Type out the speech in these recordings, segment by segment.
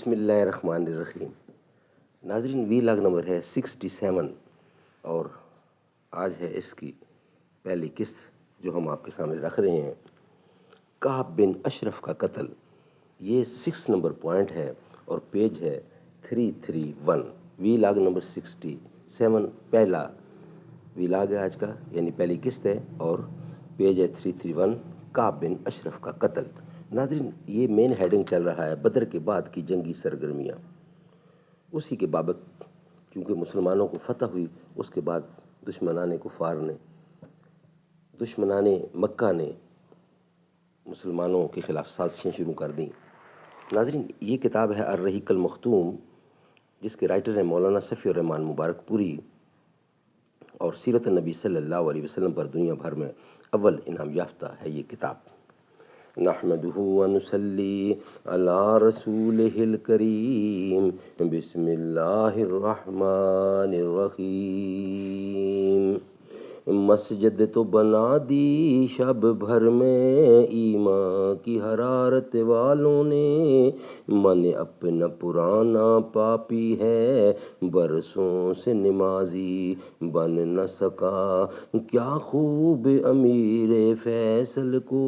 بسم اللہ الرحمن الرحیم۔ ناظرین، وی لاگ نمبر ہے 67 اور آج ہے اس کی پہلی قسط جو ہم آپ کے سامنے رکھ رہے ہیں، کعب بن اشرف کا قتل۔ یہ 6 نمبر پوائنٹ ہے اور پیج ہے 331۔ وی لاگ نمبر 67 پہلا وی لاگ ہے آج کا، یعنی پہلی قسط ہے اور پیج ہے 331، کعب بن اشرف کا قتل۔ ناظرین، یہ مین ہیڈنگ چل رہا ہے بدر کے بعد کی جنگی سرگرمیاں۔ اسی کے بابت چونکہ مسلمانوں کو فتح ہوئی، اس کے بعد دشمنان کفار نے، دشمنان مکہ نے مسلمانوں کے خلاف سازشیں شروع کر دیں۔ ناظرین، یہ کتاب ہے الرحیق المختوم، جس کے رائٹر ہیں مولانا صفی الرحمن مبارک پوری، اور سیرت النبی صلی اللہ علیہ وسلم پر دنیا بھر میں اول انعام یافتہ ہے یہ کتاب۔ نحمدہ ونصلی علی رسولہ الکریم، بسم اللہ الرحمن الرحیم۔ مسجد تو بنا دی شب بھر میں ایمان کی حرارت والوں نے، من اپنا پرانا پاپی ہے برسوں سے نمازی بن نہ سکا، کیا خوب امیر فیصل کو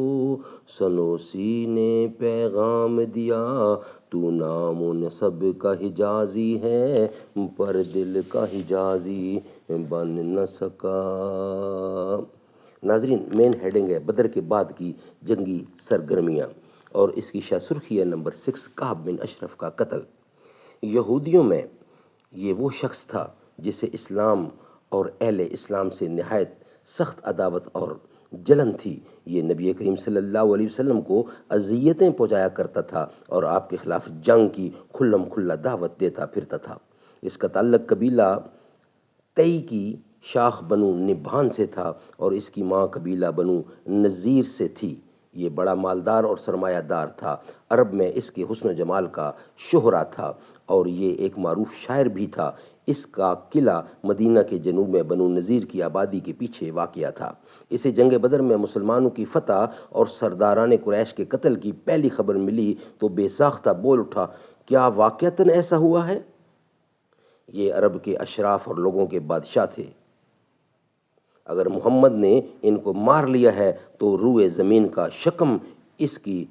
سنوسی نے پیغام دیا، تو نام و نسب کا حجازی ہے پر دل کا حجازی بن نہ سکا۔ ناظرین، مین ہیڈنگ ہے بدر کے بعد کی جنگی سرگرمیاں، اور اس کی شاہ سرخی ہے نمبر 6، کعب بن اشرف کا قتل۔ یہودیوں میں یہ وہ شخص تھا جسے اسلام اور اہل اسلام سے نہایت سخت عداوت اور جلن تھی۔ یہ نبی کریم صلی اللہ علیہ وسلم کو اذیتیں پہنچایا کرتا تھا اور آپ کے خلاف جنگ کی کھلم کھلا دعوت دیتا پھرتا تھا۔ اس کا تعلق قبیلہ تئی کی شاخ بنو نبھان سے تھا اور اس کی ماں قبیلہ بنو نذیر سے تھی۔ یہ بڑا مالدار اور سرمایہ دار تھا۔ عرب میں اس کے حسن و جمال کا شہرہ تھا اور یہ ایک معروف شاعر بھی تھا۔ اس کا قلعہ مدینہ کے جنوب میں بنو نذیر کی آبادی کے پیچھے واقع تھا۔ اسے جنگ بدر میں مسلمانوں کی فتح اور سرداران قریش کے قتل کی پہلی خبر ملی تو بے ساختہ بول اٹھا، کیا واقعتاً ایسا ہوا ہے؟ یہ عرب کے اشراف اور لوگوں کے بادشاہ تھے۔ اگر محمد نے ان کو مار لیا ہے تو روئے زمین کا شکم اس کی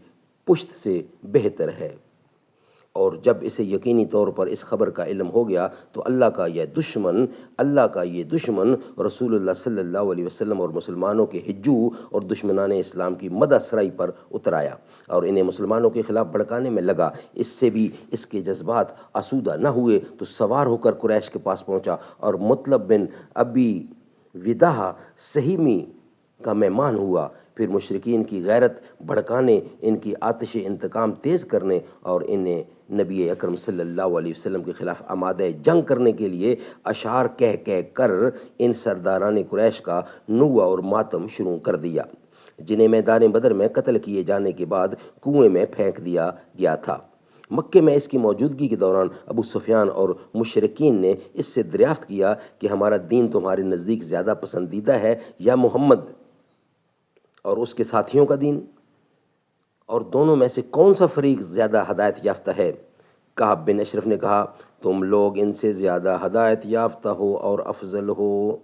پشت سے بہتر ہے۔ اور جب اسے یقینی طور پر اس خبر کا علم ہو گیا تو اللہ کا یہ دشمن رسول اللہ صلی اللہ علیہ وسلم اور مسلمانوں کے ہجو اور دشمنان اسلام کی مدح سرائی پر اتر آیا اور انہیں مسلمانوں کے خلاف بھڑکانے میں لگا۔ اس سے بھی اس کے جذبات آسودہ نہ ہوئے تو سوار ہو کر قریش کے پاس پہنچا اور مطلب بن ابی وداع سہمی کا مہمان ہوا۔ پھر مشرکین کی غیرت بھڑکانے، ان کی آتش انتقام تیز کرنے اور انہیں نبی اکرم صلی اللہ علیہ وسلم کے خلاف آمادہ جنگ کرنے کے لیے اشعار کہہ کر ان سرداران قریش کا نوحہ اور ماتم شروع کر دیا، جنہیں میدان بدر میں قتل کیے جانے کے بعد کنویں میں پھینک دیا گیا تھا۔ مکے میں اس کی موجودگی کے دوران ابو سفیان اور مشرکین نے اس سے دریافت کیا کہ ہمارا دین تمہارے نزدیک زیادہ پسندیدہ ہے یا محمد اور اس کے ساتھیوں کا دین، اور دونوں میں سے کون سا فریق زیادہ ہدایت یافتہ ہے؟ کعب بن اشرف نے کہا، تم لوگ ان سے زیادہ ہدایت یافتہ ہو اور افضل ہو۔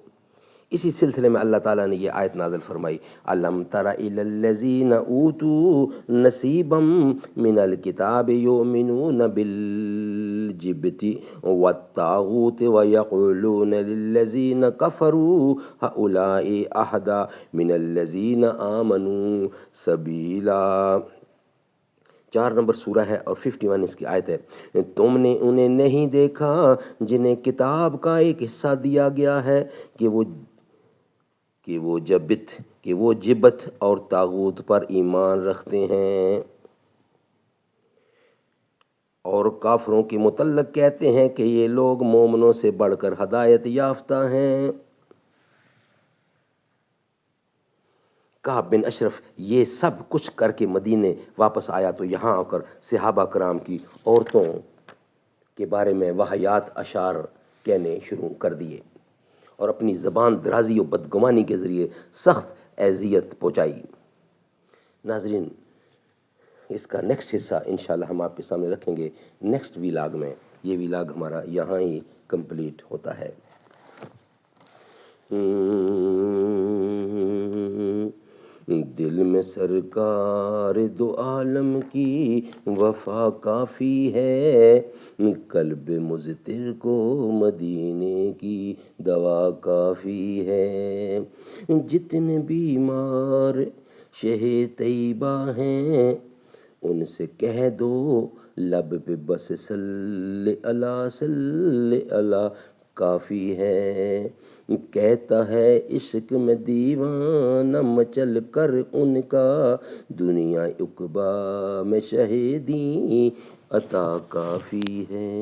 اسی سلسلے میں اللہ تعالیٰ نے یہ آیت نازل فرمائی، الم تر الی الذین اوتوا نصیبا من الکتاب یؤمنون بالجبت والطاغوت ویقولون للذین کفروا ہؤلاء اہدی من الذین آمنوا سبیلا۔ 4 نمبر سورہ ہے اور 51 اس کی آیت ہے، تم نے انہیں نہیں دیکھا جنہیں کتاب کا ایک حصہ دیا گیا ہے کہ وہ جبت اور طاغوت پر ایمان رکھتے ہیں، اور کافروں کے متعلق کہتے ہیں کہ یہ لوگ مومنوں سے بڑھ کر ہدایت یافتہ ہیں۔ کعب بن اشرف یہ سب کچھ کر کے مدینے واپس آیا تو یہاں آ کر صحابہ کرام کی عورتوں کے بارے میں واہیات اشعار کہنے شروع کر دیے اور اپنی زبان درازی و بدگمانی کے ذریعے سخت اذیت پہنچائی۔ ناظرین، اس کا نیکسٹ حصہ انشاءاللہ ہم آپ کے سامنے رکھیں گے نیکسٹ ویلاگ میں. یہ ویلاگ ہمارا یہاں ہی کمپلیٹ ہوتا ہے. دل میں سرکار دو عالم کی وفا کافی ہے، قلب مضطر کو مدینے کی دوا کافی ہے. جتنے بیمار شہ طیبہ ہیں ان سے کہہ دو لب پہ بس صلی اللہ صلی اللہ کافی ہے. کہتا ہے عشق میں دیوانہ مچل کر ان کا، دنیا عقبیٰ میں شہیدی عطا کافی ہے.